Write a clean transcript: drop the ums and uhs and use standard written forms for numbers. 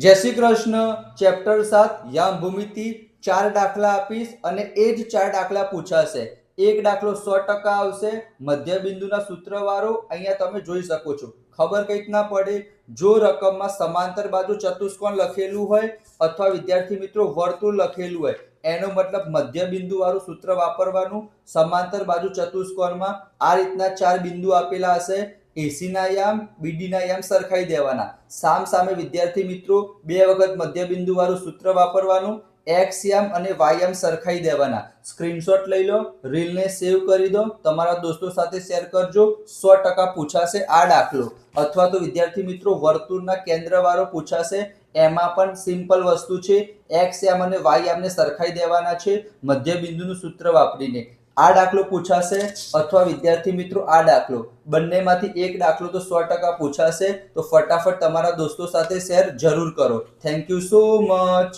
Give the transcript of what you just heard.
જય શ્રી કૃષ્ણ. ચેપ્ટર 7 યામ ભૂમિતિ. 4 દાખલા આપીશ અને એ જ 4 દાખલા પૂછાશે. એક દાખલો 100% આવશે. મધ્ય બિંદુના સૂત્રવાળો અહીંયા તમે જોઈ શકો છો. ખબર કઈ રીતના પડે? જો રકમમાં સમાંતર બાજુ ચતુષ્કોણ લખેલું હોય અથવા વિદ્યાર્થી મિત્રો વર્તુળ લખેલું હોય, એનો મતલબ મધ્ય બિંદુ વાળું સૂત્ર વાપરવાનું. સમાંતર બાજુ ચતુષ્કોણમાં આ રીતના 4 બિંદુ આપેલા હશે. એસી ના યામ, બીડી ના યામ સરખાઈ દેવાના. સામ સામે વિદ્યાર્થી મિત્રો 2 વખત મધ્ય બિંદુ વાળું સૂત્ર વાપરવાનું. એક્સ યામ અને વાય યામ સરખાઈ દેવાના. સ્ક્રીનશોટ લઈ લો, રીલને સેવ કરી દો, તમારા દોસ્તો સાથે શેર કરજો. 100% પૂછાશે આ દાખલો. અથવા તો વિદ્યાર્થી મિત્રો વર્તુળના કેન્દ્ર વાળો પૂછાશે. એમાં પણ સિમ્પલ વસ્તુ છે. એક્સ યામ અને વાય યામને સરખાઈ દેવાના છે મધ્ય બિંદુનું સૂત્ર વાપરીને. આ દાખલો પૂછાશે અથવા વિદ્યાર્થી મિત્રો આ દાખલો, બંનેમાંથી એક દાખલો તો 100% પૂછાશે. તો ફટાફટ તમારા દોસ્તો સાથે શેર જરૂર કરો. Thank you so much.